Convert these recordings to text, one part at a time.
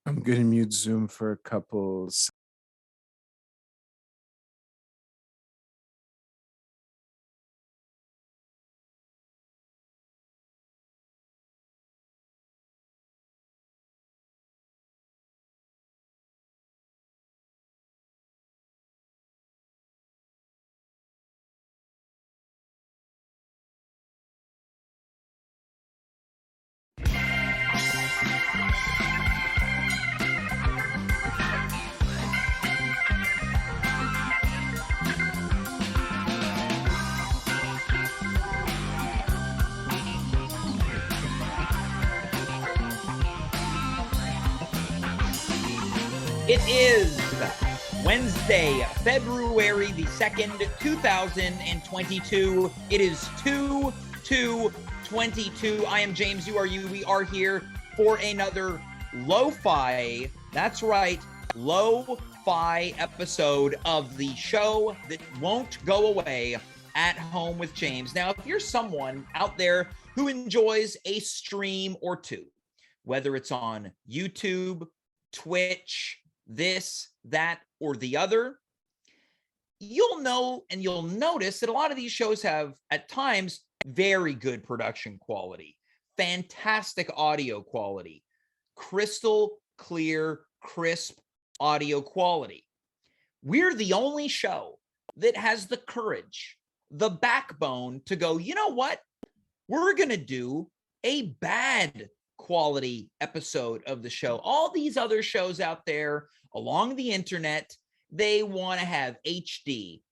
I'm going to mute Zoom for a couple. It is Wednesday, February the 2nd, 2022. It is 2/2/22. I am James, you are you. We are here for another lo-fi, that's right, lo-fi episode of the show that won't go away, At Home with James. Now, if you're someone out there who enjoys a stream or two, whether it's on YouTube, Twitch, this, that, or the other, you'll know and you'll notice that a lot of these shows have, at times, very good production quality, fantastic audio quality, crystal clear, crisp audio quality. We're the only show that has the courage, the backbone to go, you know what? We're going to do a bad quality episode of the show. All these other shows out there along the internet, they want to have HD,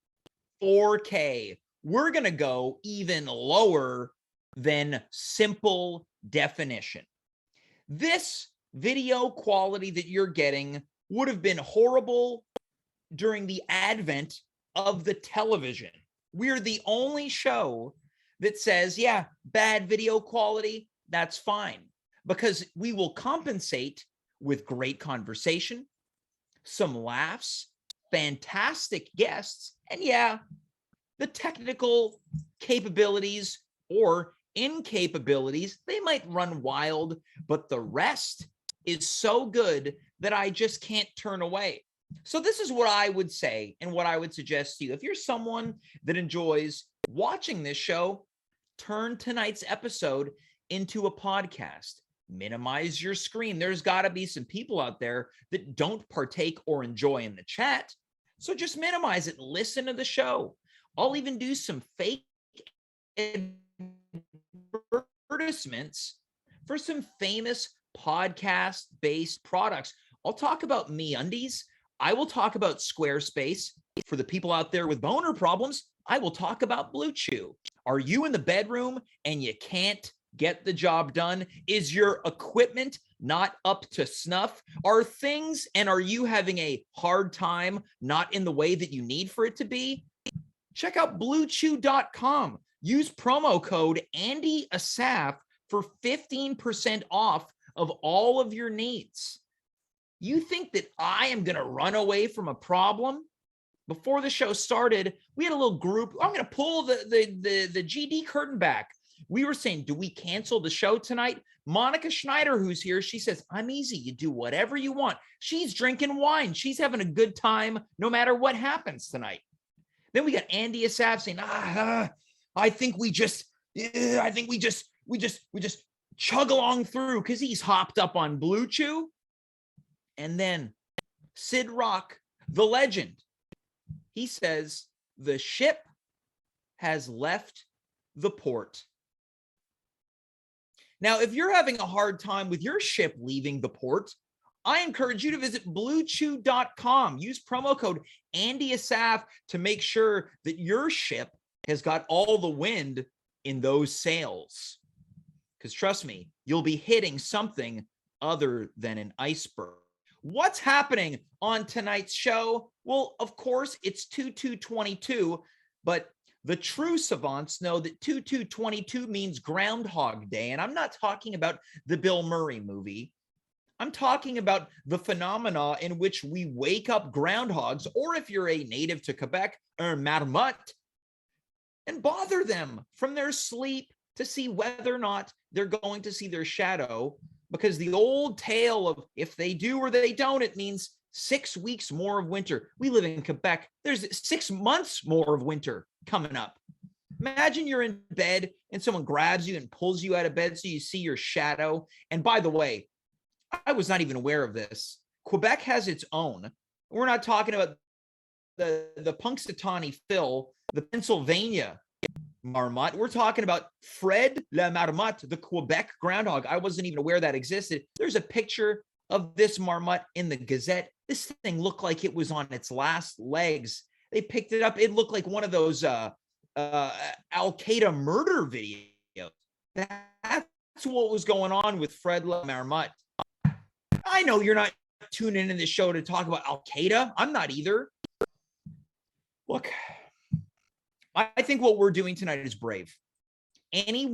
4K. We're going to go even lower than simple definition. This video quality that you're getting would have been horrible during the advent of the television. We're the only show that says, yeah, bad video quality, that's fine, because we will compensate with great conversation, some laughs, fantastic guests, and yeah, the technical capabilities or incapabilities, they might run wild, but the rest is so good that I just can't turn away. So this is what I would say and what I would suggest to you. If you're someone that enjoys watching this show, turn tonight's episode into a podcast. Minimize your screen. There's got to be some people out there that don't partake or enjoy in the chat. So just minimize it. Listen to the show. I'll even do some fake advertisements for some famous podcast-based products. I'll talk about MeUndies. I will talk about Squarespace. For the people out there with boner problems, I will talk about Blue Chew. Are you in the bedroom and you can't get the job done? Is your equipment not up to snuff? Are you having a hard time not in the way that you need for it to be? Check out bluechew.com. Use promo code AndyAsaf for 15% off of all of your needs. You think that I am going to run away from a problem? Before the show started, we had a little group. I'm going to pull the GD curtain back. We were saying, do we cancel the show tonight? Monika Schneider, who's here, she says, I'm easy. You do whatever you want. She's drinking wine. She's having a good time no matter what happens tonight. Then we got Andy Asaf saying, I think we just chug along through because he's hopped up on Blue Chew. And then Sid Rock, the legend, he says the ship has left the port. Now, if you're having a hard time with your ship leaving the port, I encourage you to visit bluechew.com. Use promo code AndyAsaf to make sure that your ship has got all the wind in those sails. Because trust me, you'll be hitting something other than an iceberg. What's happening on tonight's show? Well, of course, it's 2/2/22, but the true savants know that 2/2/22 means Groundhog Day. And I'm not talking about the Bill Murray movie. I'm talking about the phenomena in which we wake up groundhogs, or if you're a native to Quebec, or marmotte, and bother them from their sleep to see whether or not they're going to see their shadow because the old tale of if they do or they don't, it means 6 weeks more of winter. We live in Quebec. There's 6 months more of winter coming up. Imagine you're in bed and someone grabs you and pulls you out of bed so you see your shadow. And by the way, I was not even aware of this. Quebec has its own. We're not talking about the Punxsutawney Phil, the Pennsylvania marmot. We're talking about Fred la Marmotte, the Quebec groundhog. I wasn't even aware that existed. There's a picture of this marmot in the Gazette. This thing looked like it was on its last legs. They picked it up. It looked like one of those Al-Qaeda murder videos. That's what was going on with Fred la Marmotte. I know you're not tuning in this show to talk about Al-Qaeda. I'm not either. Look, I think what we're doing tonight is brave. A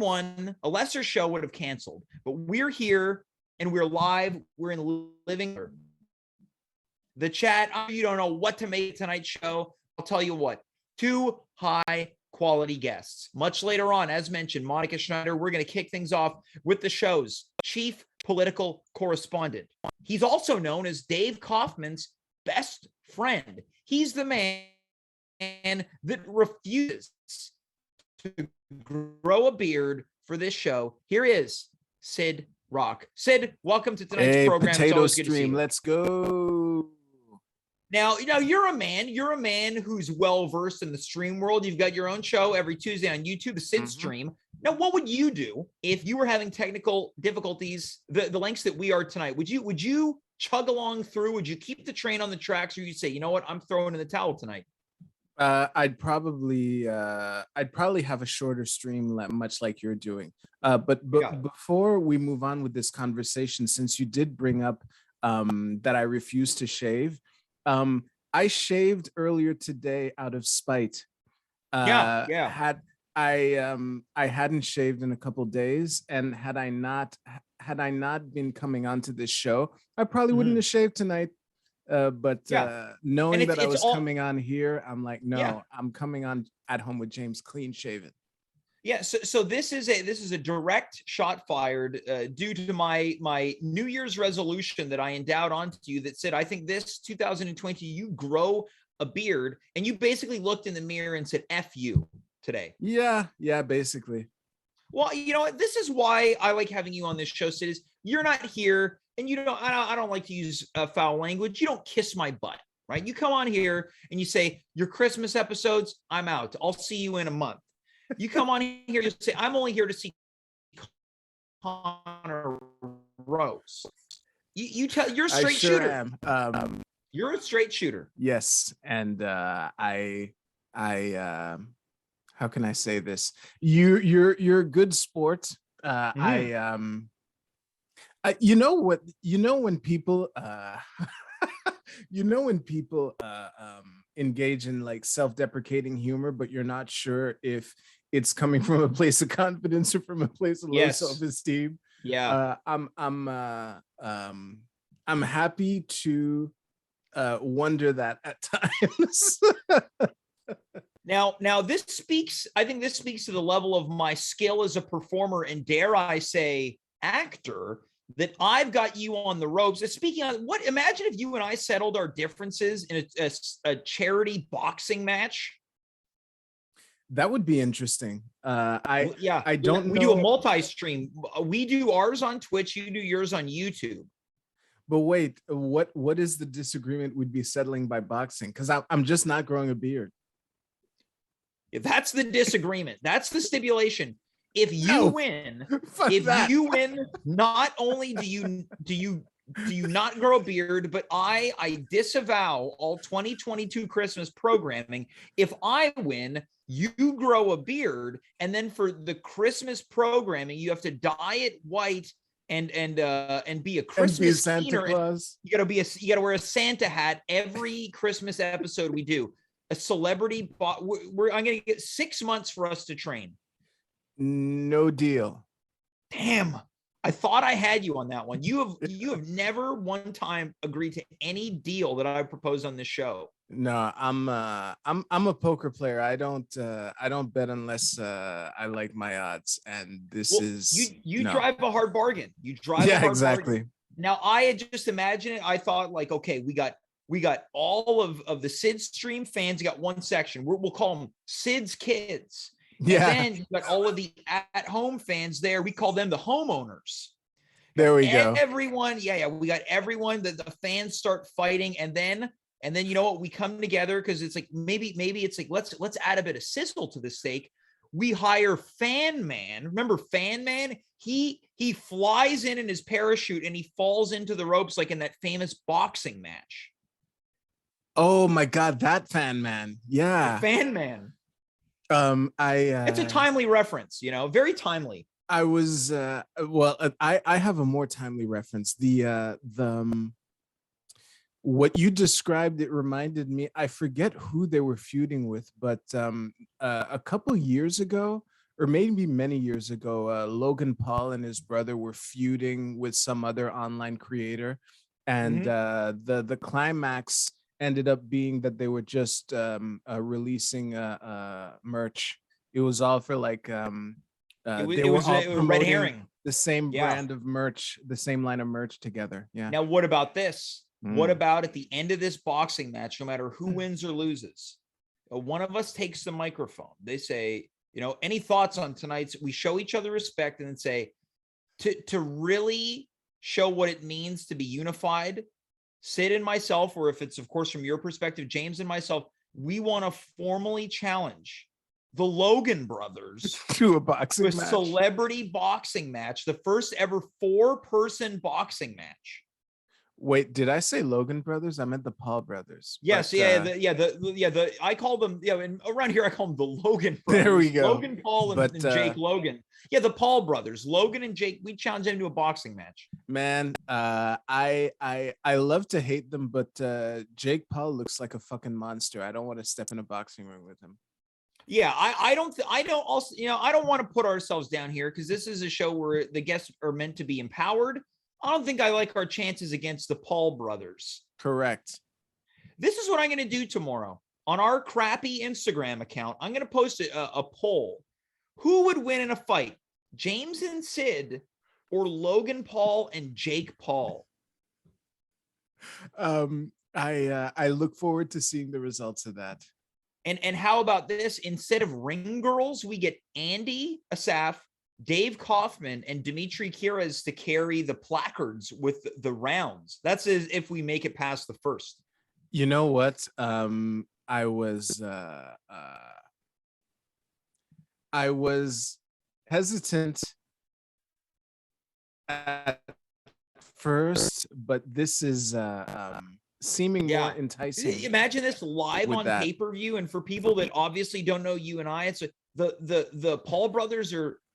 lesser show would have canceled, but we're here and we're live. We're in living. The chat, you don't know what to make tonight's show. I'll tell you what, 2 high quality guests. Much later on, as mentioned, Monika Schneider, we're going to kick things off with the show's chief political correspondent. He's also known as Dave Kaufman's best friend. He's the man that refuses to grow a beard for this show. Here is Sid Rock. Sid, welcome to tonight's program. Potato Stream, let's go. Now, you're a man who's well-versed in the stream world. You've got your own show every Tuesday on YouTube, the Sid Stream. Now, what would you do if you were having technical difficulties, the lengths that we are tonight? Would you chug along through? Would you keep the train on the tracks, or you say, you know what, I'm throwing in the towel tonight? I'd probably have a shorter stream, much like you're doing. But before we move on with this conversation, since you did bring up that I refuse to shave, I shaved earlier today out of spite. I hadn't shaved in a couple days, and had I not been coming onto this show, I probably wouldn't have shaved tonight. Knowing that I was coming on here, I'm like, no, I'm coming on at home with James clean shaven. Yeah, so this is a direct shot fired due to my New Year's resolution that I endowed onto you that said, I think this 2020 you grow a beard, and you basically looked in the mirror and said, F you today. Yeah, basically. Well, you know what? This is why I like having you on this show, Sid, is you're not here, and I don't like to use foul language. You don't kiss my butt, right? You come on here and you say, your Christmas episodes, I'm out. I'll see you in a month. You come on here, you say, I'm only here to see Connor Rose. You're a straight shooter. Am. You're a straight shooter. Yes, and I how can I say this? You're a good sport. When people engage in like self-deprecating humor, but you're not sure if it's coming from a place of confidence or from a place of low self-esteem. Yeah. I'm happy to wonder that at times. Now I think this speaks to the level of my skill as a performer, and dare I say actor, that I've got you on the ropes. Speaking of what, imagine if you and I settled our differences in a charity boxing match. That would be interesting. I don't know. We do a multi-stream. We do ours on Twitch. You do yours on YouTube. But wait, what is the disagreement we'd be settling by boxing? Because I'm just not growing a beard. That's the disagreement. That's the stipulation. If you win, not only do you not grow a beard, but I disavow all 2022 Christmas programming. If I win, you grow a beard, and then for the Christmas programming, you have to dye it white and be a Christmas Santa Claus. You gotta wear a Santa hat every Christmas episode we do. A celebrity, I'm gonna get 6 months for us to train. No deal. Damn, I thought I had you on that one. You have never one time agreed to any deal that I proposed on this show. No, I'm a poker player. I don't bet unless I like my odds. And this is you no. drive a hard bargain. You drive a hard exactly. bargain. Now I had just imagined it. I thought like, okay, we got all of the Sid stream fans. You got one section. We'll call them Sid's kids. Yeah. And then you got all of the at-home fans there. We call them the homeowners. There we go. Everyone, we got everyone. The fans start fighting, and then you know what? We come together because it's like maybe it's like let's add a bit of sizzle to the steak. We hire Fan Man. Remember Fan Man? He flies in his parachute and he falls into the ropes like in that famous boxing match. Oh my God, that Fan Man. Yeah, the Fan Man. It's a timely reference, very timely. I was I have a more timely reference. What you described, it reminded me, I forget who they were feuding with, but a couple years ago, or maybe many years ago, Logan Paul and his brother were feuding with some other online creator, and the climax ended up being that they were just releasing merch. It was all for like it was a red herring, the same brand of merch, the same line of merch together. Yeah. Now what about this? What about at the end of this boxing match, no matter who wins or loses, one of us takes the microphone. They say, any thoughts on tonight's? We show each other respect and then say, to really show what it means to be unified, Sid and myself, or if it's, of course, from your perspective, James and myself, we want to formally challenge the Logan brothers to a boxing match. Celebrity boxing match, the first ever 4-person boxing match. Wait, did I say Logan brothers? I meant the Paul brothers. Yes, but, I call them, and around here I call them the Logan brothers. There we go. Logan Paul and Jake Logan. Yeah, the Paul brothers, Logan and Jake. We challenge them to a boxing match. Man, I love to hate them, but Jake Paul looks like a fucking monster. I don't want to step in a boxing ring with him. Yeah, I don't want to put ourselves down here because this is a show where the guests are meant to be empowered. I don't think I like our chances against the Paul brothers. Correct. This is what I'm going to do tomorrow on our crappy Instagram account. I'm going to post a poll. Who would win in a fight, James and Sid or Logan Paul and Jake Paul? I look forward to seeing the results of that. And how about this? Instead of ring girls, we get Andy Asaf, Dave Kaufman, and Dimitri Kiras to carry the placards with the rounds. That's as if we make it past the first. You know what? I was hesitant at first, but this is seeming more enticing. Imagine this live on pay-per-view, and for people that obviously don't know you and I, it's the Paul brothers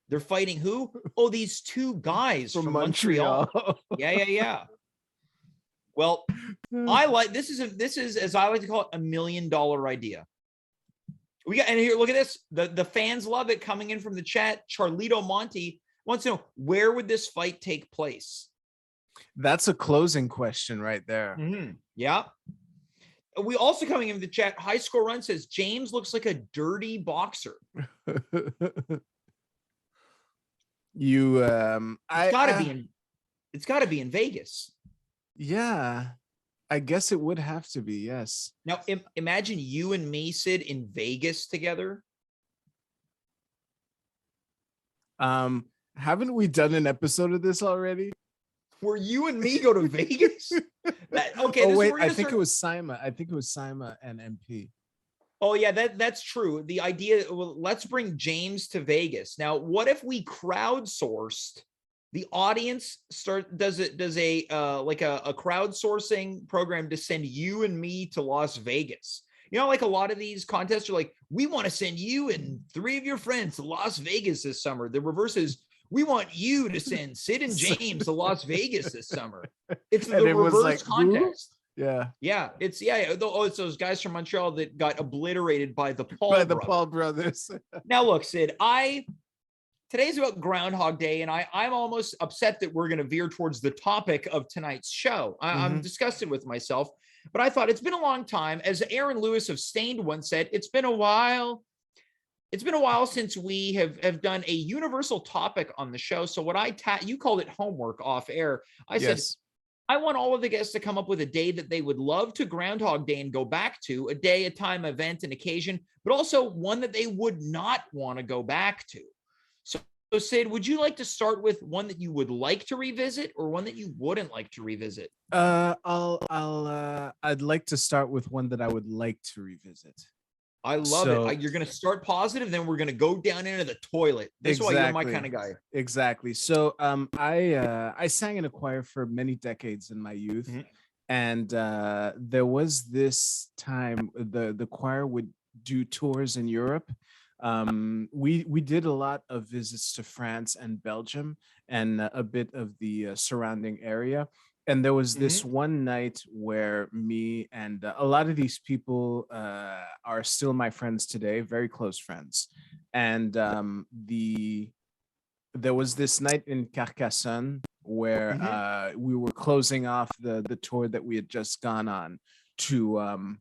they're fighting who? Oh, these two guys from Montreal. Yeah. Well, I like this is as I like to call it, $1 million idea. We got, and here, look at this. The fans love it. Coming in from the chat, Charlito Monty wants to know, where would this fight take place? That's a closing question right there. Yeah. We also coming in the chat, High Score Run says James looks like a dirty boxer. It's gotta be in Vegas. Yeah, I guess it would have to be. Yes. Now imagine you and me, Sid, in Vegas together. Haven't we done an episode of this already? Where you and me go to Vegas? I think it was Sima. I think it was Sima and MP. Oh yeah, that's true. The idea, well, let's bring James to Vegas. Now, what if we crowdsourced the audience? Does a crowdsourcing program to send you and me to Las Vegas? Like a lot of these contests are like, we want to send you and 3 of your friends to Las Vegas this summer. The reverse is, we want you to send Sid and James to Las Vegas this summer. It's the reverse contest. Yeah. It's those guys from Montreal that got obliterated by the Paul brothers. Paul brothers. Now look, Sid, today's about Groundhog Day, and I'm almost upset that we're going to veer towards the topic of tonight's show. I'm disgusted with myself, but I thought it's been a long time. As Aaron Lewis of Stained once said, it's been a while. It's been a while since we have done a universal topic on the show. So what you called it homework off air. I said, I want all of the guests to come up with a day that they would love to Groundhog Day and go back to, a day, a time, event, an occasion, but also one that they would not want to go back to. So Sid, would you like to start with one that you would like to revisit or one that you wouldn't like to revisit? I'd like to start with one that I would like to revisit. I love it. You're going to start positive, then we're going to go down into the toilet. That's why you're my kind of guy. Exactly. So I sang in a choir for many decades in my youth. And there was this time the choir would do tours in Europe. We did a lot of visits to France and Belgium and a bit of the surrounding area. And there was this one night where me and a lot of these people are still my friends today, very close friends. And there was this night in Carcassonne where we were closing off the tour that we had just gone on to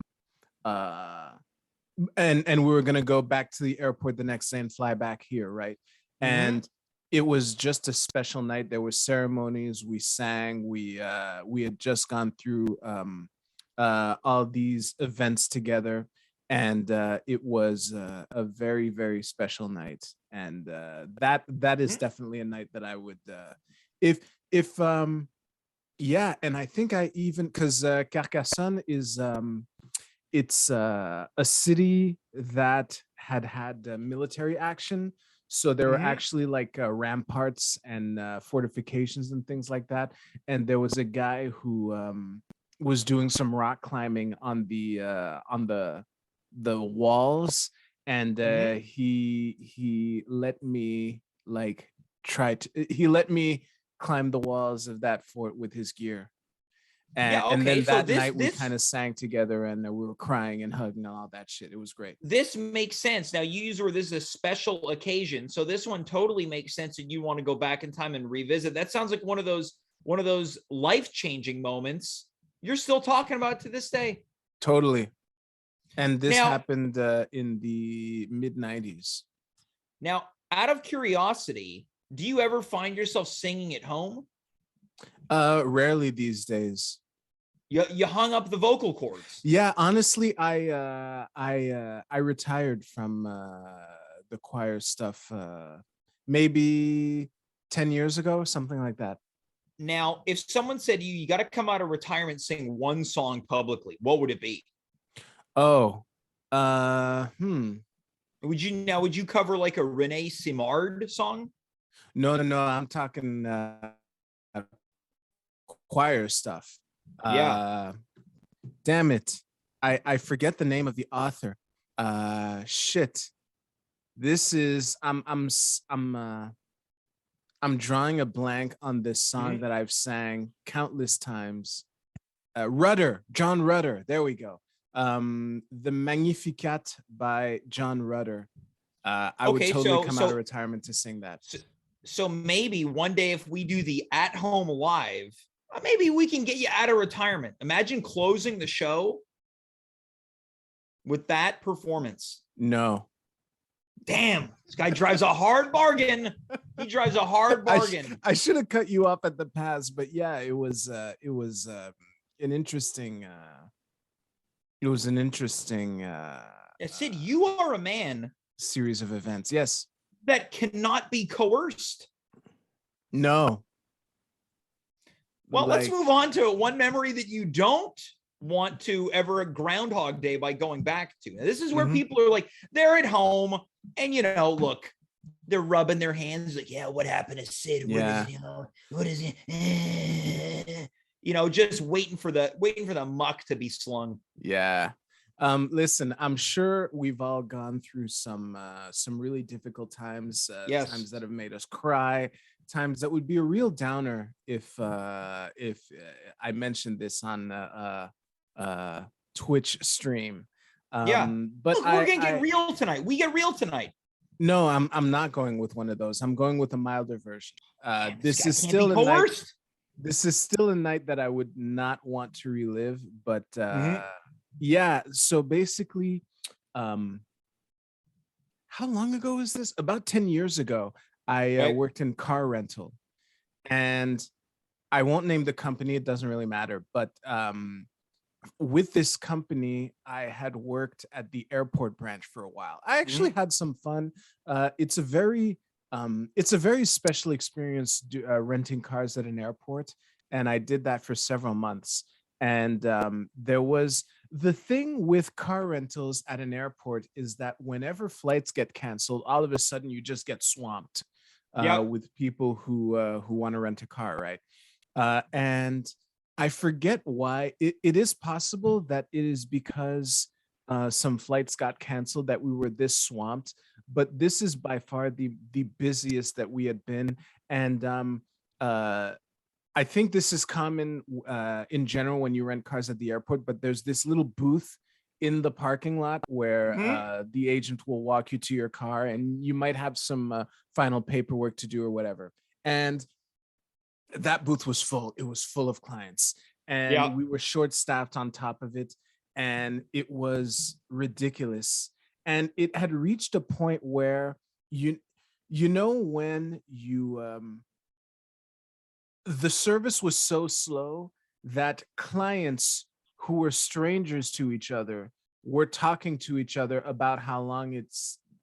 and we were going to go back to the airport the next day and fly back here, right? And it was just a special night. There were ceremonies, we sang, we had just gone through all these events together, and it was a very, very special night. And that is definitely a night that I would if yeah. And I think I even, because Carcassonne is it's a city that had military action. So there were actually like ramparts and fortifications and things like that. And there was a guy who was doing some rock climbing on the walls, and he let me he let me climb the walls of that fort with his gear. And then that night we kind of sang together, and we were crying and hugging and all that shit. It was great. This makes sense. Now you use where this is a special occasion, so this one totally makes sense, and you want to go back in time and revisit. That sounds like one of those life-changing moments you're still talking about to this day. Totally. And this happened in the mid-90s. Now, out of curiosity, do you ever find yourself singing at home? Rarely these days. You hung up the vocal cords. Yeah, honestly, I retired from the choir stuff maybe 10 years ago, something like that. Now, if someone said to you got to come out of retirement, sing one song publicly, what would it be? Oh, Would you cover like a Renee Simard song? No, I'm talking choir stuff. Damn it. I forget the name of the author. Shit. This is I'm drawing a blank on this song that I've sang countless times. John Rudder. There we go. The Magnificat by John Rudder. I would totally come out of retirement to sing that. So maybe one day if we do the at-home live, maybe we can get you out of retirement. Imagine closing the show with that performance. No. Damn, this guy drives a hard bargain. He drives a hard bargain. I should have cut you off at the pass, but yeah, it was an interesting Sid, you are a man series of events. Yes. That cannot be coerced. No. Well, let's move on to one memory that you don't want to ever a Groundhog Day by going back to. Now, this is where people are like, they're at home and, look, they're rubbing their hands like, yeah, what happened to Sid? What is it? Just waiting for the muck to be slung. Yeah. Listen, I'm sure we've all gone through some really difficult times, times that have made us cry, times that would be a real downer if I mentioned this on Twitch stream. But look, we're gonna get real tonight. We get real tonight. No, I'm not going with one of those. I'm going with a milder version. Man, this This guy is can't be still a night. coerced. This is still a night that I would not want to relive. But Mhm. yeah, so basically, um, how long ago was this? About 10 years ago, I Okay. worked in car rental, and I won't name the company. It doesn't really matter. But with this company, I had worked at the airport branch for a while. I actually Mhm. had some fun. It's a very special experience renting cars at an airport, and I did that for several months. And there was the thing with car rentals at an airport is that whenever flights get canceled, all of a sudden you just get swamped Yep. with people who want to rent a car, right? And I forget why. It is possible that it is because some flights got canceled that we were this swamped. But this is by far the busiest that we had been, and uh, I think this is common in general when you rent cars at the airport. But there's this little booth in the parking lot where Mhm. the agent will walk you to your car, and you might have some final paperwork to do or whatever. And that booth was full. It was full of clients, and Yep. we were short staffed on top of it, and it was ridiculous. And it had reached a point where you you know when you the service was so slow that clients who were strangers to each other were talking to each other about how long it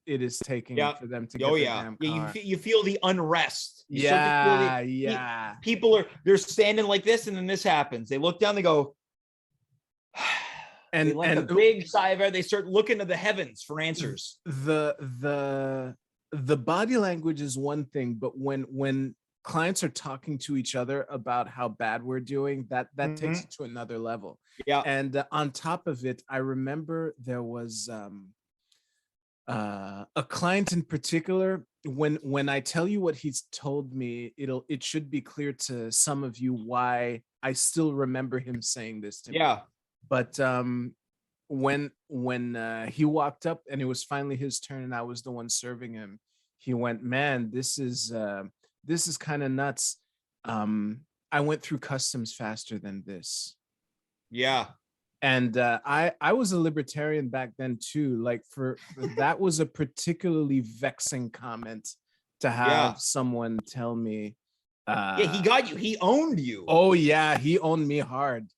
is taking Yeah. for them to Oh get their yeah. damn Yeah. car. You feel the unrest. You start to feel Yeah, the yeah. people they're standing like this, and then this happens. They look down. They go. They let the And big sigh of air. They start looking to the heavens for answers. the body language is one thing, but when clients are talking to each other about how bad we're doing, that takes Mhm. it to another level. Yeah. And on top of it, I remember there was a client in particular. When I tell you what he's told me, it should be clear to some of you why I still remember him saying this to me. Yeah. But when he walked up and it was finally his turn and I was the one serving him, he went, "Man, this is kind of nuts. I went through customs faster than this." Yeah. And I was a libertarian back then too. Like for that was a particularly vexing comment to Yeah. have someone tell me. Yeah. He Uh, got you. He owned you. oh yeah, he owned me hard.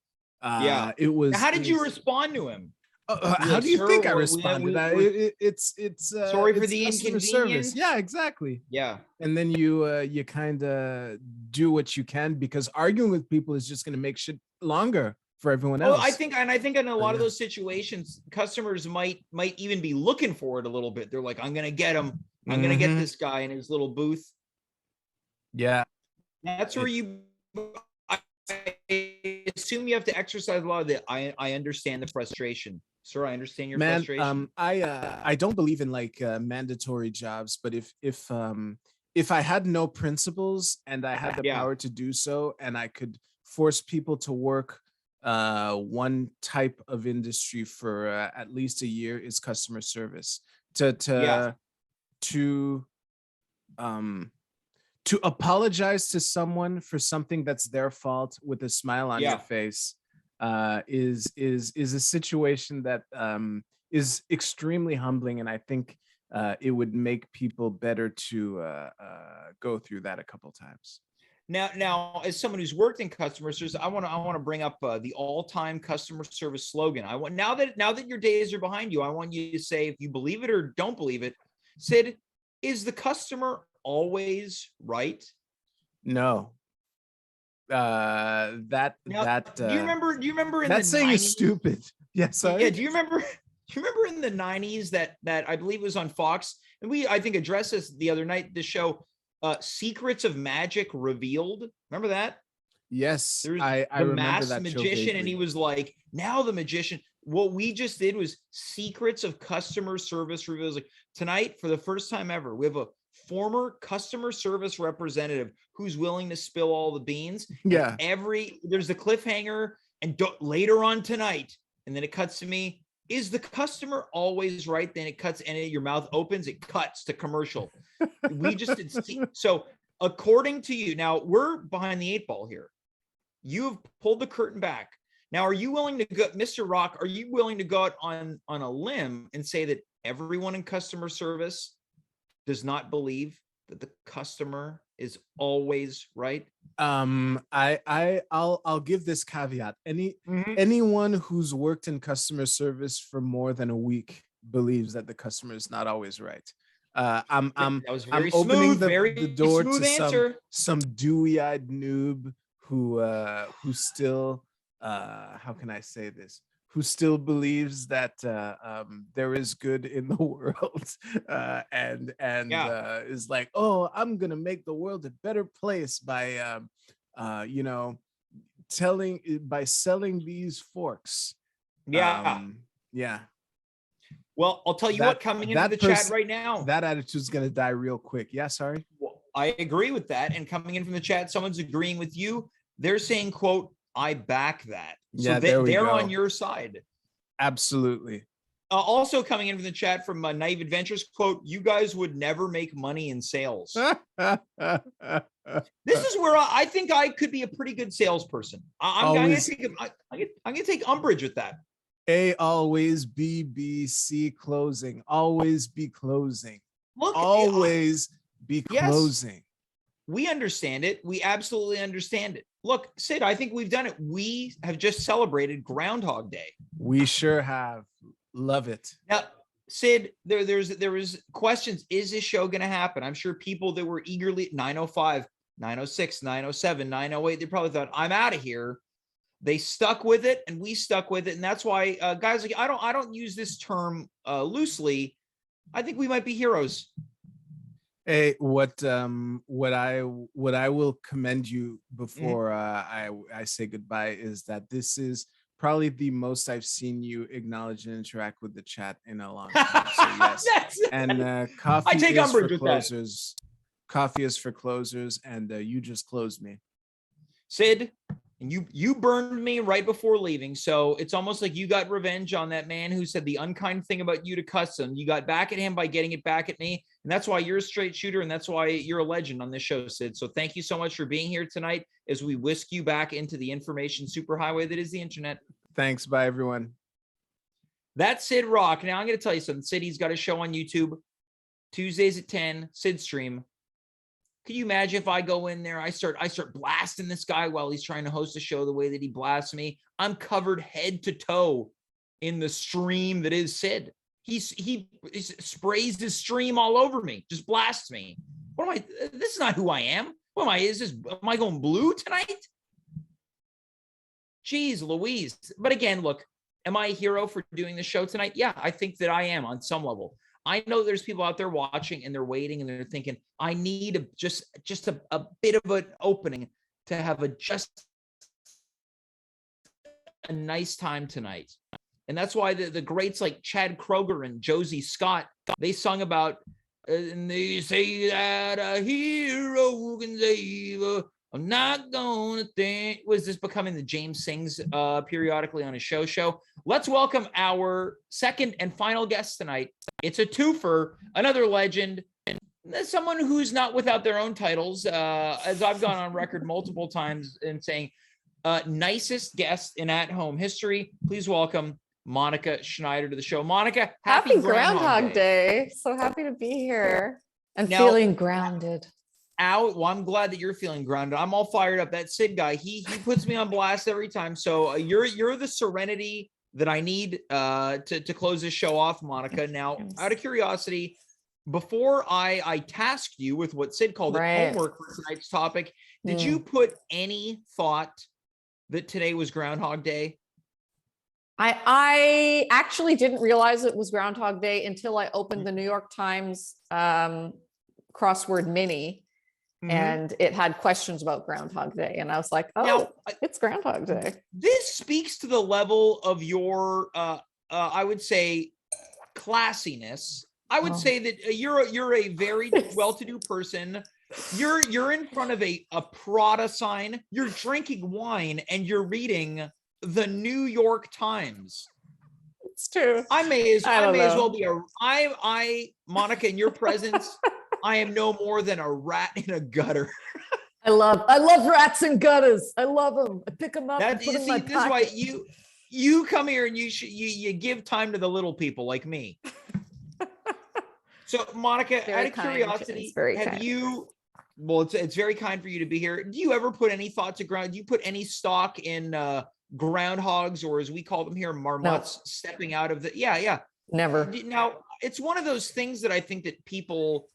Yeah. It Now, was how it did you was respond to him? You're how like, do you sir, think I responded? we're sorry for It's the customer service. inconvenience. Yeah, exactly. Yeah. And then you kind of do what you can because arguing with people is just going to make shit longer for everyone Oh, else. I think in a So, lot of yeah. those situations, customers might even be looking for it a little bit. They're like, I'm gonna get him. I'm gonna get Hmm. this guy in his little booth. Yeah. That's where It, you. I assume you have to exercise a lot of the. I understand the frustration, sir. I understand your man, frustration. I don't believe in like mandatory jobs, but if I had no principles and I had the Yeah. power to do so, and I could force people to work one type of industry for at least a year, is customer service. To Yeah. to to um to apologize to someone for something that's their fault with a smile on your Yeah. face is a situation that is extremely humbling, and I think it would make people better to go through that a couple times. Now, as someone who's worked in customer service, I want to bring up the all-time customer service slogan. I want now that your days are behind you, I want you to say, if you believe it or don't believe it, Sid, is the customer always right? No, Now, do you remember in the that saying is 90s? stupid. Yeah, Yeah, sorry. do you remember do you remember in the 90s that I believe was on Fox, and we I think addressed this the other night, the show Secrets of Magic Revealed. Remember that? Yes, There's I the remember masked that show magician, and he vaguely. was like, now the magician. What we just did was secrets of customer service reveals. Like tonight, for the first time ever, we have a former customer service representative who's willing to spill all the beans. And Yeah. there's the cliffhanger, and later on tonight, and then it cuts to me. is the customer always right? Then it cuts, and your mouth opens, it cuts to commercial. We just did see. So according to you, now we're behind the 8 ball here. You've pulled the curtain back. Now, are you willing to go, Mr. Rock, are you willing to go out on a lim and say that everyone in customer service does not believe that the customer is always right? I'll give this caveat. Anyone who's worked in customer service for more than a week believes that the customer is not always right. I'm opening the door to some dewy-eyed noob who still how can I say this? Who still believes that there is good in the world and is like, oh, I'm gonna make the world a better place by selling these forks. Yeah. Well, I'll tell you what, coming into the chat right now, that attitude's gonna die real quick. Yeah, sorry. Well, I agree with that. And coming in from the chat, someone's agreeing with you. They're saying, quote, I back that. So they're on your side. Absolutely. Also coming in from the chat from Naive Adventures, quote, you guys would never make money in sales. This is where I think I could be a pretty good salesperson. I'm going to take umbrage with that. A, always, B, C, closing. Always be closing. Look, always be closing. Yes, we understand it. We absolutely understand it. Look, Sid, I think we've done it. We have just celebrated Groundhog Day. We sure have. Love it. Now, Sid, there was questions. Is this show going to happen? I'm sure people that were eagerly 905, 906, 907, 908, they probably thought, I'm out of here. They stuck with it, and we stuck with it. And that's why, guys, like, I don't use this term loosely. I think we might be heroes. Hey, what I will commend you before I say goodbye is that this is probably the most I've seen you acknowledge and interact with the chat in a long time. So yes, and coffee I take is umbrage for with closers. Coffee is for closers, and you just closed me, Sid. And you burned me right before leaving, so it's almost like you got revenge on that man who said the unkind thing about you to Custom. You got back at him by getting it back at me, and that's why you're a straight shooter, and that's why you're a legend on this show, Sid. So thank you so much for being here tonight as we whisk you back into the information superhighway that is the internet. Thanks. Bye, everyone. That's Sid Rock. Now I'm going to tell you something. Sid, he's got a show on YouTube Tuesdays at 10. Sid Stream. Can you imagine if I go in there, I start blasting this guy while he's trying to host a show the way that he blasts me? I'm covered head to toe in the stream that is Sid. He sprays his stream all over me, just blasts me. What am I? This is not who I am. What am I? Am I going blue tonight? Jeez Louise. But again, look, am I a hero for doing the show tonight? Yeah, I think that I am on some level. I know there's people out there watching and they're waiting and they're thinking, I need just a bit of an opening to have just a nice time tonight. And that's why the greats like Chad Kroger and Josie Scott, they sung about, and they say that a hero can save I'm not gonna think. Was this becoming the James sings periodically on his show? Let's welcome our second and final guest tonight. It's a twofer, another legend, someone who's not without their own titles, as I've gone on record multiple times in saying, nicest guest in at-home history. Please welcome Monika Schneider to the show. Monika, happy Groundhog Day. So happy to be here and feeling grounded. Well, I'm glad that you're feeling grounded. I'm all fired up. That Sid guy, he puts me on blast every time. So you're the serenity that I need to close this show off, Monika. Now, out of curiosity, before I tasked you with what Sid called homework for tonight's topic, did you put any thought that today was Groundhog Day? I actually didn't realize it was Groundhog Day until I opened the New York Times crossword mini. And it had questions about Groundhog Day. And I was like, it's Groundhog Day. This speaks to the level of your, I would say, classiness. I would say that you're a very well-to-do person. You're in front of a Prada sign. You're drinking wine and you're reading the New York Times. It's true. I may as I well be Monica, in your presence, I am no more than a rat in a gutter. I love rats and gutters. I love them. I pick them up and put them in my This is why pocket. you come here and you give time to the little people like me. So Monica, Very out of kind, curiosity, James, very have kind. you? Well, it's very kind for you to be here. Do you ever put any thought to ground? Do you put any stock in groundhogs, or as we call them here, marmots, stepping out of the? Yeah. Never. Now, it's one of those things that I think that people.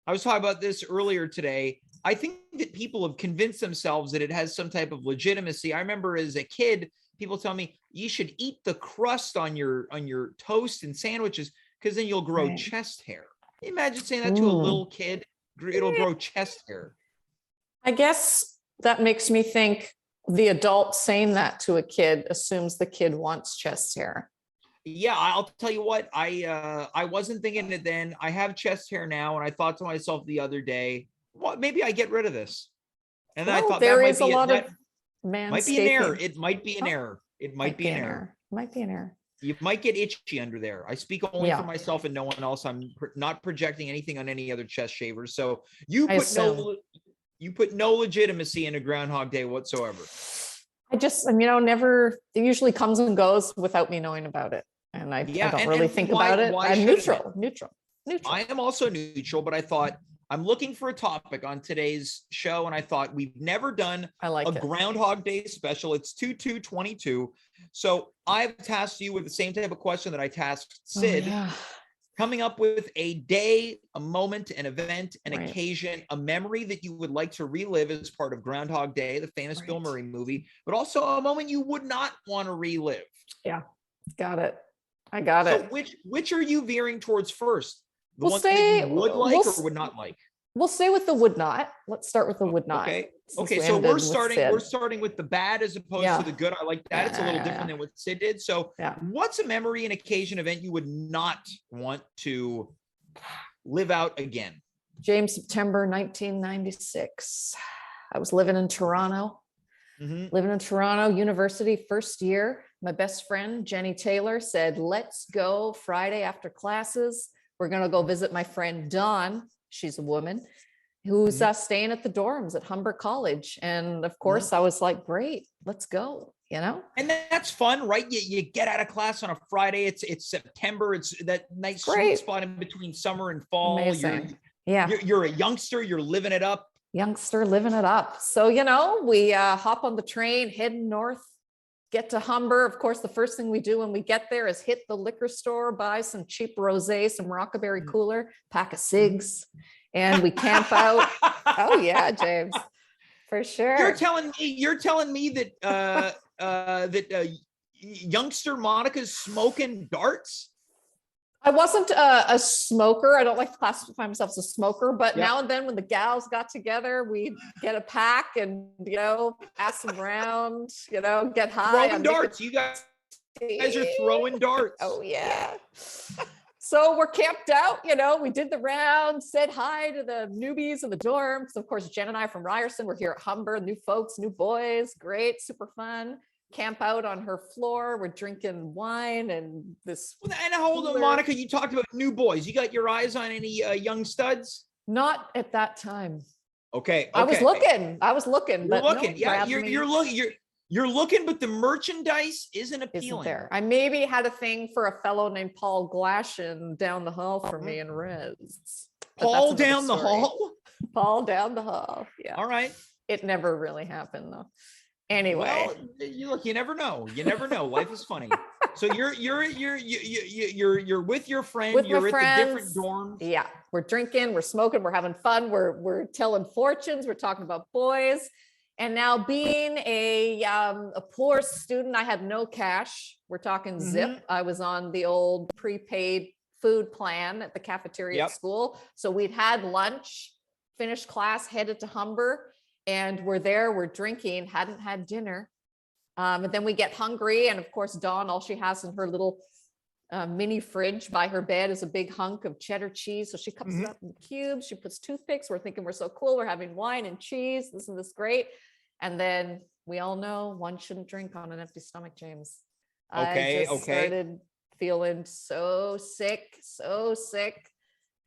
I was talking about this earlier today. I think that people have convinced themselves that it has some type of legitimacy. I remember as a kid, people tell me you should eat the crust on your toast and sandwiches because then you'll grow chest hair. Imagine saying that to a little kid. It'll grow chest hair. I guess that makes me think the adult saying that to a kid assumes the kid wants chest hair. Yeah, I'll tell you what, I wasn't thinking it then. I have chest hair now, and I thought to myself the other day, well, maybe I get rid of this. And then I thought there that is a lot of might be an error. It might be an error. It might be an error. Might be an error. You might get itchy under there. I speak only for myself and no one else. I'm not projecting anything on any other chest shavers. So you put no legitimacy into Groundhog Day whatsoever. I just, never, it usually comes and goes without me knowing about it. And I don't really think about it. I'm neutral. I am also neutral, but I thought I'm looking for a topic on today's show. And I thought we've never done a Groundhog Day special. It's 2/2/22. So I've tasked you with the same type of question that I tasked Sid, coming up with a day, a moment, an event, an occasion, a memory that you would like to relive as part of Groundhog Day, the famous Bill Murray movie, but also a moment you would not want to relive. Yeah, got it. I got it. So which are you veering towards first? The one that you would like or would not like? We'll stay with the would not. Let's start with the would not. Okay. So we're starting with the bad as opposed to the good. I like that. It's a little different than what Sid did. So what's a memory, an occasion, event you would not want to live out again? James, September 1996. I was living in Toronto. University, first year. My best friend, Jenny Taylor, said, let's go Friday after classes. We're going to go visit my friend Dawn. She's a woman who's staying at the dorms at Humber College. And of course I was like, great, let's go, And that's fun, right? You get out of class on a Friday. It's September. It's that nice sweet spot in between summer and fall. Amazing. You're a youngster. You're living it up. So, we hop on the train, heading north, get to Humber. Of course, the first thing we do when we get there is hit the liquor store, buy some cheap rosé, some Rockaberry cooler, pack of cigs, and we camp out. Oh yeah, James, for sure. You're telling me that youngster Monica's smoking darts? I wasn't a smoker. I don't like to classify myself as a smoker, but now and then when the gals got together, we'd get a pack and, pass them around, get high. Throwing darts. You guys are throwing darts. Oh, yeah. So we're camped out, we did the round, said hi to the newbies in the dorm. Because of course, Jen and I from Ryerson, we're here at Humber, new folks, new boys, great, super fun. Camp out on her floor. We're drinking wine and this. And hold on, Monica, you talked about new boys. You got your eyes on any young studs? Not at that time. Okay. I was looking. You're looking. You're looking, but the merchandise isn't appealing. There. I maybe had a thing for a fellow named Paul Glashin down the hall for me in Reds. Paul down the hall? Paul down the hall. Yeah. All right. It never really happened though. Anyway, you never know. Life is funny. So you're with your friend. You're at the different dorms. Yeah, we're drinking, we're smoking, we're having fun. We're telling fortunes. We're talking about boys. And now, being a poor student, I had no cash. We're talking zip. I was on the old prepaid food plan at the cafeteria at school. So we'd had lunch, finished class, headed to Humber. And we're there, we're drinking, hadn't had dinner. And then we get hungry. And of course, Dawn, all she has in her little mini fridge by her bed is a big hunk of cheddar cheese. So she cuts it up in cubes. She puts toothpicks. We're thinking we're so cool. We're having wine and cheese. Isn't this great? And then we all know one shouldn't drink on an empty stomach, James. I started feeling so sick.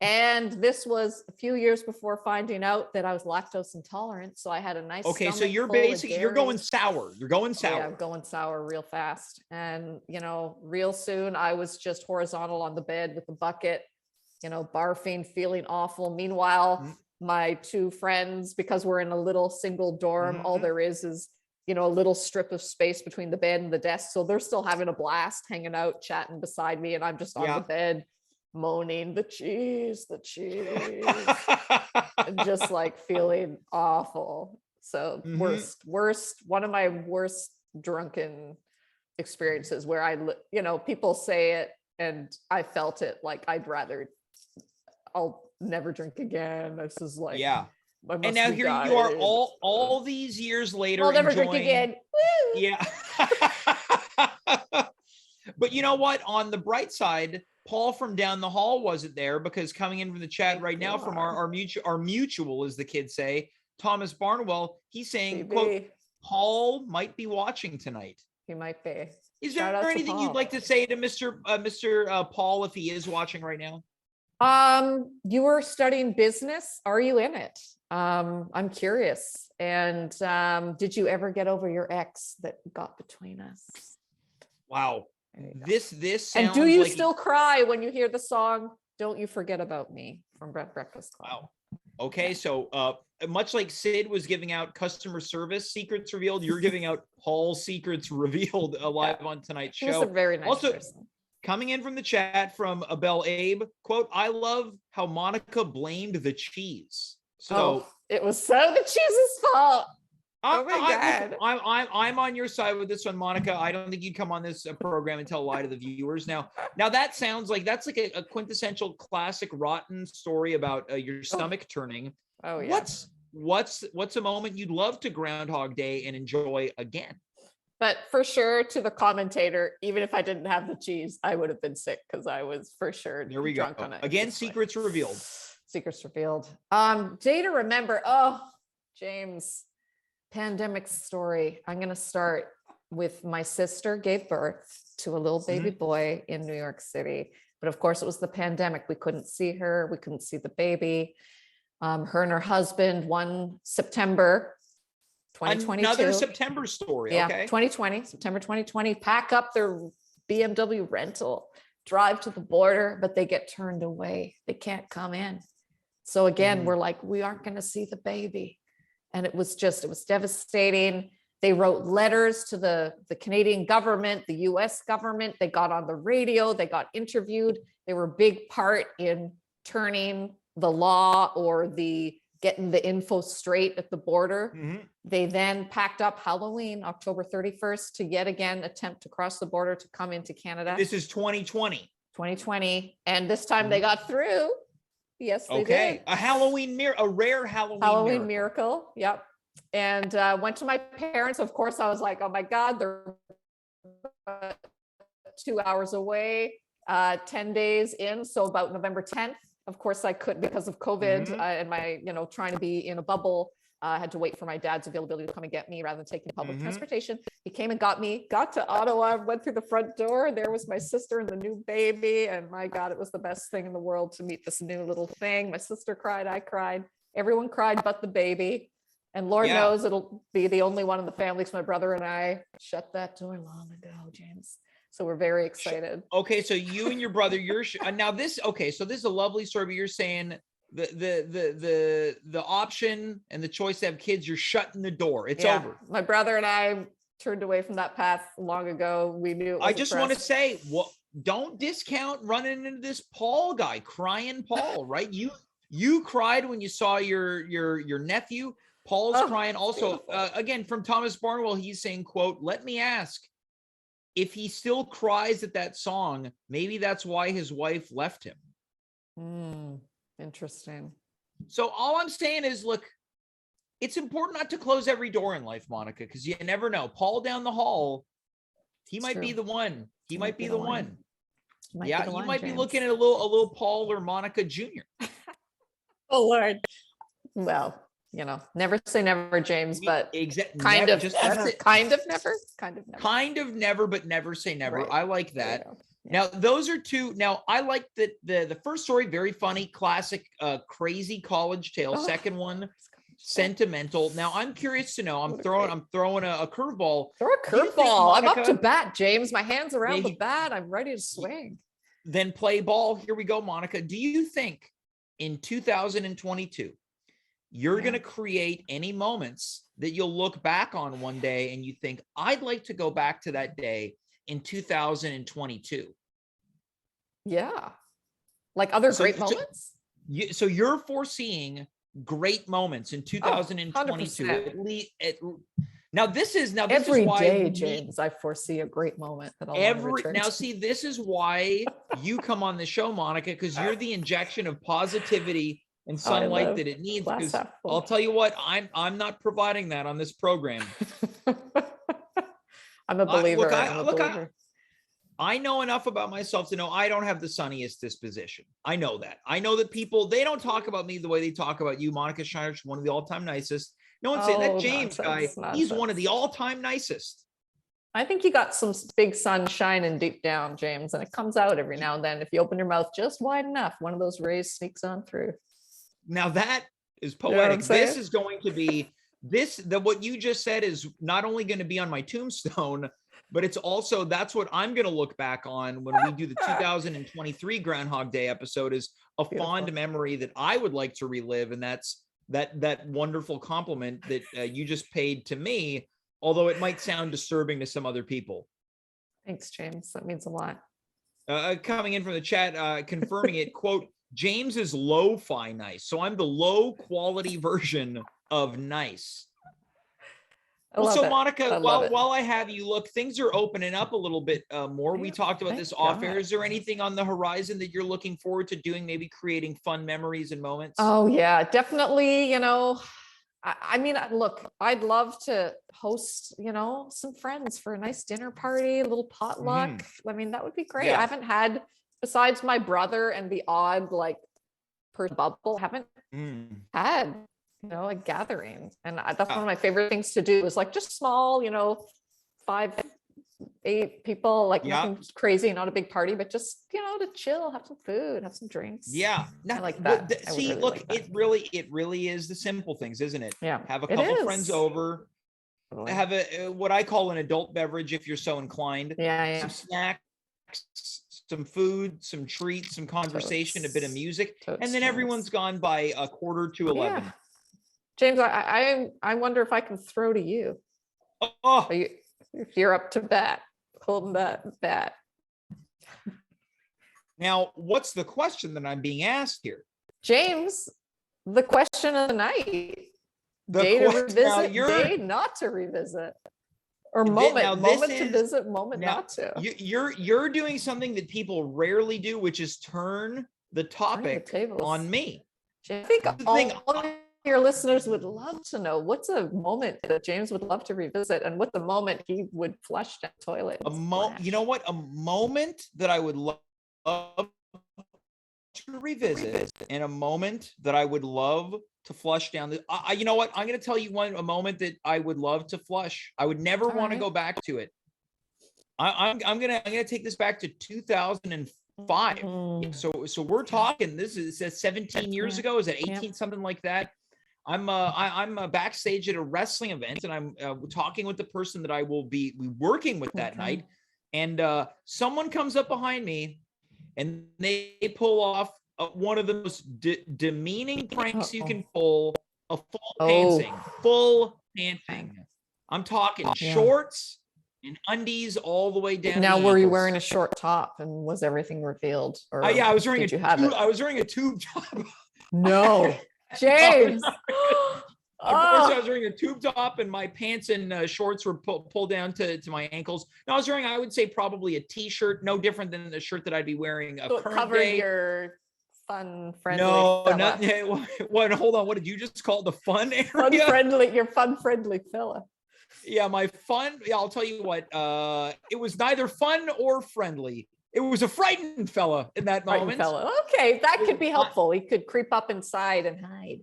And this was a few years before finding out that I was lactose intolerant. So I had a nice Okay, so stomach you're full of basically, you're going dairy. sour. You're going Oh, sour. yeah, I'm going sour real fast. And, you know, real soon I was just horizontal on the bed with the bucket, you know, barfing, feeling awful. Meanwhile, my two friends, because we're in a little single dorm, all there is, you know, a little strip of space between the bed and the desk. So they're still having a blast, hanging out, chatting beside me. And I'm just on the bed moaning, the cheese, and just like feeling awful. So worst, one of my worst drunken experiences where you know, people say it and I felt it, like I'll never drink again. This is like, and now here you are all these years later. I'll never drink again. Woo! Yeah. But you know what? On the bright side, Paul from down the hall wasn't there, because coming in from the chat right now from our mutual, as the kids say, Thomas Barnwell, he's saying, quote, Paul might be watching tonight. He might be. Is there anything you'd like to say to Mr. Paul if he is watching right now? You were studying business. Are you in it? I'm curious. And did you ever get over your ex that got between us? Wow. This sounds, and do you like still cry when you hear the song "Don't You Forget About Me" from Breakfast Club? Wow. Okay, so much like Sid was giving out customer service secrets revealed, you're giving out Paul's secrets revealed live on tonight's show. He's a very nice person. Coming in from the chat from Abel Abe, quote, I love how Monica blamed the cheese. So it was the cheese's fault. Oh my God. I'm on your side with this one, Monica. I don't think you'd come on this program and tell a lie to the viewers. Now that sounds like that's like a quintessential classic rotten story about your stomach turning. Oh yeah. What's a moment you'd love to Groundhog Day and enjoy again? But for sure, to the commentator, even if I didn't have the cheese, I would have been sick, because I was for sure there we drunk go. on it. Again, secrets revealed. Secrets revealed. Day to remember. Oh, James. Pandemic story. I'm going to start with my sister gave birth to a little baby boy in New York City. But of course, it was the pandemic. We couldn't see her. We couldn't see the baby. Her and her husband, 1 September 2022. Another September story. Yeah, okay. September 2020. Pack up their BMW rental, drive to the border, but they get turned away. They can't come in. So again, we're like, we aren't going to see the baby. And it was devastating. They wrote letters to the Canadian government, the US government. They got on the radio, they got interviewed. They were a big part in turning the law or getting the info straight at the border. They then packed up Halloween, October 31st, to yet again attempt to cross the border to come into Canada. This is 2020. 2020. And this time they got through. Yes, they did. A rare Halloween miracle. Yep. And went to my parents. Of course, I was like, oh my God, they're 2 hours away, 10 days in. So about November 10th, of course I couldn't, because of COVID and my, trying to be in a bubble. I had to wait for my dad's availability to come and get me rather than taking public transportation. He came and got me, got to Ottawa, went through the front door. There was my sister and the new baby. And my God, it was the best thing in the world to meet this new little thing. My sister cried, I cried, everyone cried but the baby. And Lord knows it'll be the only one in the family, because my brother and I shut that door long ago, James. So we're very excited. Okay, so you and your brother, now this, okay, so this is a lovely story, but you're saying the option and the choice to have kids, you're shutting the door. It's over. My brother and I turned away from that path long ago. We knew. I just want to say, don't discount running into this Paul guy, crying Paul, right? You cried when you saw your nephew. Paul's crying also. Again, from Thomas Barnwell, he's saying, quote, let me ask, if he still cries at that song, maybe that's why his wife left him. Interesting. So all I'm saying is, look, it's important not to close every door in life, Monica, because you never know. Paul down the hall, he might be the one. He might be the one. Yeah, you might be looking at a little Paul or Monica Jr. Oh Lord. Well, never say never, James, but kind of never, but never say never. Yeah. I like that. Now, those are two. Now, I like the first story, very funny, classic, crazy college tale. Second one, sentimental. Now, I'm curious to know. I'm throwing a curveball. Throw a curveball. I'm up to bat, James. My hands around the bat. I'm ready to swing. Then play ball. Here we go, Monica. Do you think in 2022 you're going to create any moments that you'll look back on one day and you think, I'd like to go back to that day in 2022? Yeah. Like other great moments? So you're foreseeing great moments in 2022. Now this is every why day, James, I foresee a great moment that I'll now see, this is why you come on the show, Monica, because you're the injection of positivity and sunlight that it needs. Because I'll tell you what, I'm not providing that on this program. I'm a believer. I know enough about myself to know I don't have the sunniest disposition. I know that. I know that people, they don't talk about me the way they talk about you. Monika Schneider, one of the all-time nicest. No one's saying that James guy, he's one of the all-time nicest. I think you got some big sun shining deep down, James, and it comes out every now and then. If you open your mouth just wide enough, one of those rays sneaks on through. Now that is poetic. This is going to be what you just said is not only going to be on my tombstone, but it's also, that's what I'm going to look back on when we do the 2023 Groundhog Day episode, is a fond memory that I would like to relive. And that's that wonderful compliment that you just paid to me, although it might sound disturbing to some other people. Thanks, James. That means a lot. Coming in from the chat, confirming it, quote, James is lo-fi nice. So I'm the low quality version of nice. Well, so Monica, while I have you, look, things are opening up a little bit more. We talked about this off air. Is there anything on the horizon that you're looking forward to doing, maybe creating fun memories and moments? Oh yeah, definitely. You know, I mean, look, I'd love to host, you know, some friends for a nice dinner party, a little potluck. I mean, that would be great. I haven't had, besides my brother and the odd like per bubble, haven't had, you know, a gathering. And that's one of my favorite things to do, is like just small, you know, 5, 8 people, like nothing crazy, not a big party, but just, you know, to chill, have some food, have some drinks. Yeah. I like that. See, really look, like it really is the simple things, isn't it? Yeah. Have a couple friends over, have a, what I call an adult beverage, if you're so inclined. Some snacks, some food, some treats, some conversation, a bit of music, and then everyone's gone by 11:45. James, I wonder if I can throw to you. If you're up to bat, holding that bat. Now, what's the question that I'm being asked here? James, the question of the night. Day to revisit, day not to revisit. Or moment to visit, moment not to. You're doing something that people rarely do, which is turn the topic on me. I think all your listeners would love to know, what's a moment that James would love to revisit, and what's the moment he would flush down the toilet. You know what? A moment that I would love to revisit, and a moment that I would love to flush down the. You know what? I'm going to tell you a moment that I would love to flush. I would never want to go back to it. I'm gonna take this back to 2005. So we're talking. This is 17 years ago. Is it 18? Something like that. I'm backstage at a wrestling event, and I'm talking with the person that I will be working with that night. And someone comes up behind me, and they pull off one of the most demeaning pranks you can pull, a full pantsing. I'm talking shorts and undies all the way down. Now, were you wearing a short top, and was everything revealed? Or I was wearing I was wearing a tube top. No, James. Unfortunately, I was wearing a tube top, and my pants and shorts were pulled down to my ankles. No, I was wearing, I would say, probably a t-shirt, no different than the shirt that I'd be wearing a current day. Your fun friendly. No, not what. Hold on. What did you just call the fun area? Fun friendly. Your fun friendly fella. Yeah, my fun. Yeah, I'll tell you what. It was neither fun or friendly. It was a frightened fella in that moment. Okay, that could be helpful. He could creep up inside and hide.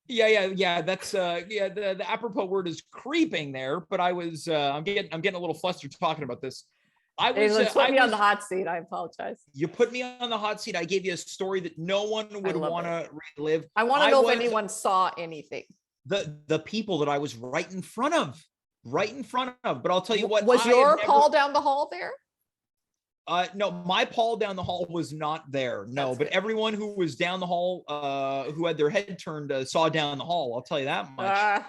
Yeah. That's the apropos word is creeping there. But I was I'm getting a little flustered talking about this. I Hey, was. let's put me on the was hot seat. I apologize. you put me on the hot seat. I gave you a story that no one would love want to relive. I want to know if was anyone saw anything. the people that I was right in front of. But I'll tell you what. Was your Paul down the hall there? No, my Paul down the hall was not there. No, That's but good. everyone who was down the hall, who had their head turned, saw down the hall. I'll tell you that much.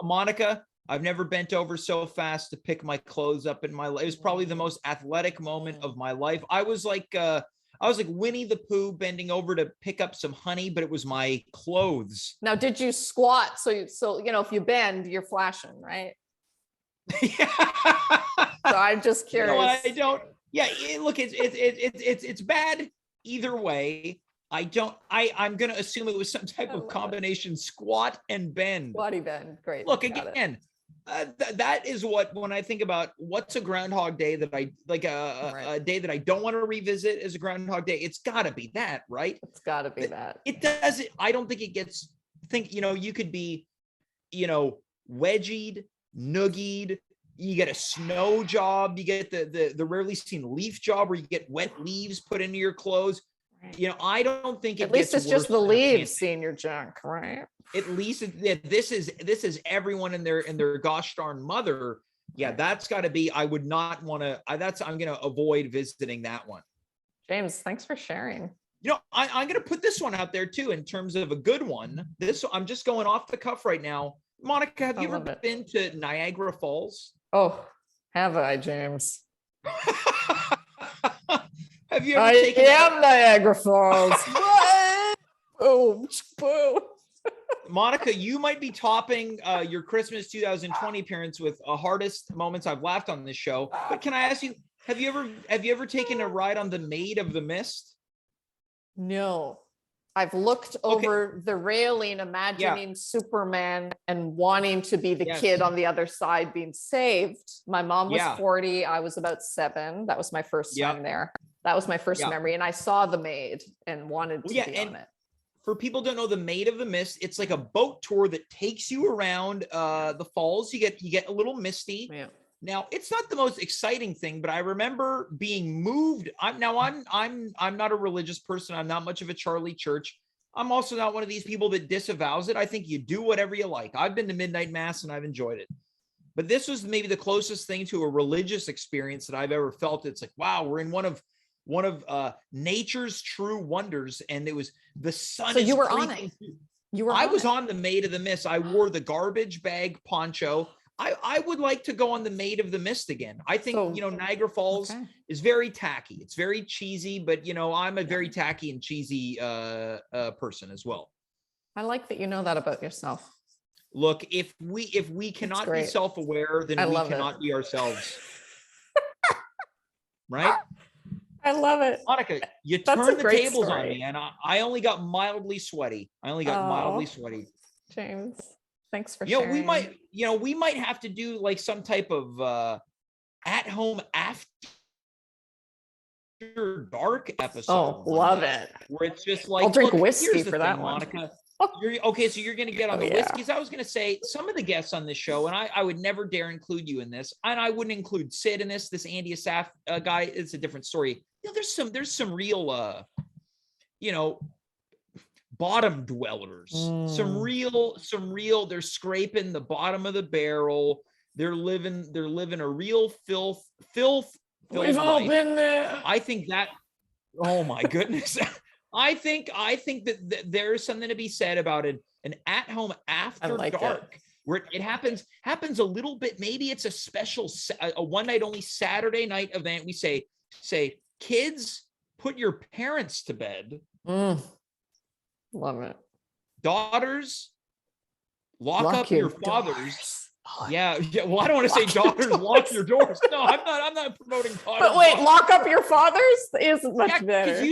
Monica, I've never bent over so fast to pick my clothes up in my life. It was probably the most athletic moment of my life. I was like Winnie the Pooh bending over to pick up some honey, but it was my clothes. Now, did you squat? So if you bend, you're flashing, right? Yeah. So I'm just curious. You know what, I don't. Yeah, look, it's bad either way. I'm gonna assume it was some type of combination squat and bend. Squatty bend, great. Look again. That is when I think about what's a Groundhog Day that I like a day that I don't want to revisit as a Groundhog Day. It's got to be that, right? It's got to be that. It doesn't. I don't think it gets. You could be, wedgied, noogied. You get a snow job. You get the rarely seen leaf job where you get wet leaves put into your clothes. I don't think at least it's just the leaves seeing your junk, right? At least this is everyone and their gosh darn mother. Yeah, that's got to be. I would not want to. I'm going to avoid visiting that one. James, thanks for sharing. I'm going to put this one out there too in terms of a good one. I'm just going off the cuff right now. Monica, have you ever been to Niagara Falls? Oh, have I, James? Have you ever taken Niagara Falls? Boom, boom. Monica, you might be topping your Christmas 2020 appearance with hardest moments I've laughed on this show. But can I ask you, have you ever taken a ride on the Maid of the Mist? No. I've looked over the railing, imagining Superman and wanting to be the kid on the other side being saved. My mom was 40. I was about 7. That was my first time there. That was my first memory. And I saw the Maid and wanted to be on it. For people who don't know, the Maid of the Mist, it's like a boat tour that takes you around the falls. You get a little misty. Yeah. Now, it's not the most exciting thing, but I remember being moved. I'm not a religious person. I'm not much of a Charlie Church. I'm also not one of these people that disavows it. I think you do whatever you like. I've been to midnight mass and I've enjoyed it. But this was maybe the closest thing to a religious experience that I've ever felt. It's like, wow, we're in one of nature's true wonders, and it was the sun. So you were on it. I was on the Maid of the Mist. I wore the garbage bag poncho. I would like to go on the Maid of the Mist again. I think, Niagara Falls is very tacky. It's very cheesy, but, I'm a very tacky and cheesy person as well. I like that you know that about yourself. Look, if we cannot be self-aware, then we cannot be ourselves. Right? I love it. Monica, you turned the tables on me, and I only got mildly sweaty. James. Thanks for sharing. We might have to do like some type of at home after dark episode. Oh, love it. Where it's just like, I'll drink whiskey for that one. Monica. So you're going to get on the whiskeys. I was going to say some of the guests on this show, and I would never dare include you in this, and I wouldn't include Sid in this. This Andy Asaf guy, it's a different story. There's some real, bottom dwellers, some real, they're scraping the bottom of the barrel. They're living a real filth. We've all been there. I think that, oh my goodness. I think that there's something to be said about an at-home after dark where it happens a little bit. Maybe it's a special, a one night only Saturday night event. We say, kids, put your parents to bed. Love it. Daughters, lock up your fathers. Yeah. Well, I don't want to say daughters, lock your doors. No, I'm not promoting daughters. But wait, lock up your fathers is much better. Because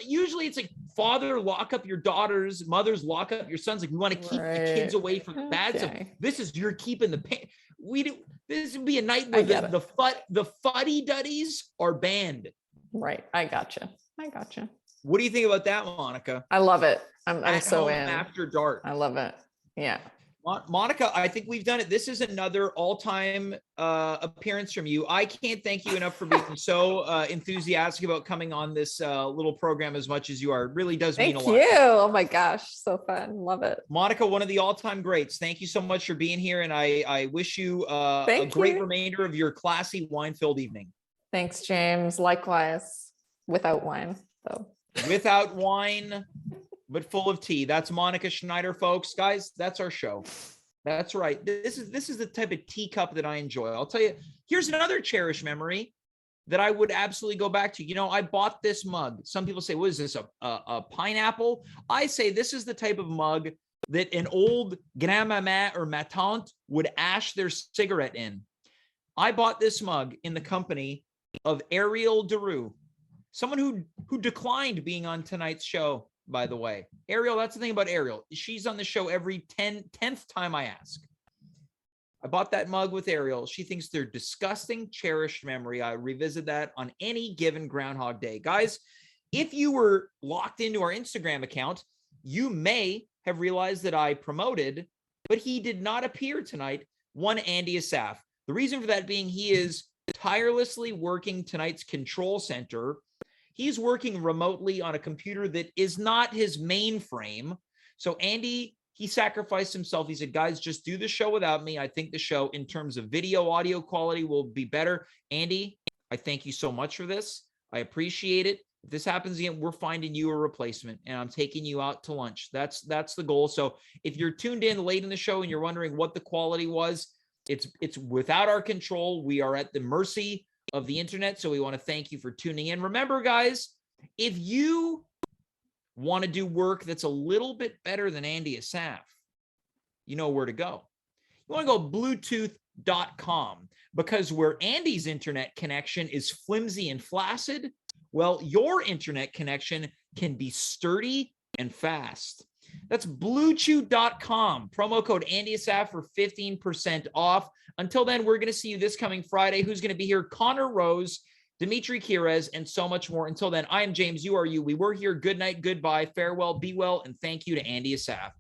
usually it's like father, lock up your daughters, mothers, lock up your sons. Like we want to keep the kids away from the bad stuff. This is you're keeping the pain. This would be a night where the fuddy-duddies are banned. Right. I gotcha. What do you think about that, Monica? I love it. I'm so in. After dark. I love it. Yeah. Monica, I think we've done it. This is another all-time appearance from you. I can't thank you enough for being so enthusiastic about coming on this little program as much as you are. It really does mean a lot. Thank you. Oh my gosh, so fun. Love it. Monica, one of the all-time greats. Thank you so much for being here, and I wish you a great remainder of your classy, wine-filled evening. Thanks, James. Likewise, without wine, though. Without wine, but full of tea. That's Monika Schneider, folks. Guys, that's our show. That's right. This is the type of teacup that I enjoy. I'll tell you, here's another cherished memory that I would absolutely go back to. You know, I bought this mug. Some people say, what is this, a pineapple? I say this is the type of mug that an old grandmama or ma tante would ash their cigarette in. I bought this mug in the company of Ariel Daru, someone who declined being on tonight's show, by the way. Ariel, that's the thing about Ariel. She's on the show every 10th time I ask. I bought that mug with Ariel. She thinks they're disgusting, cherished memory. I revisit that on any given Groundhog Day. Guys, if you were locked into our Instagram account, you may have realized that I promoted, but he did not appear tonight, one Andy Asaf. The reason for that being he is tirelessly working tonight's control center. He's working remotely on a computer that is not his mainframe. So Andy, he sacrificed himself. He said, guys, just do the show without me. I think the show in terms of video, audio quality will be better. Andy, I thank you so much for this. I appreciate it. If this happens again, we're finding you a replacement and I'm taking you out to lunch. That's the goal. So if you're tuned in late in the show and you're wondering what the quality was, it's without our control. We are at the mercy of the internet. So we want to thank you for tuning in. Remember, guys, if you want to do work that's a little bit better than Andy Asaf, you know where to go. You want to go Bluetooth.com, because where Andy's internet connection is flimsy and flaccid, well, your internet connection can be sturdy and fast. That's Bluetooth.com. Promo code Andy Asaf for 15% off. Until then, we're going to see you this coming Friday. Who's going to be here? Connor Rose, Dimitri Kirez, and so much more. Until then, I am James. You are you. We were here. Good night. Goodbye. Farewell. Be well. And thank you to Andy Asaf.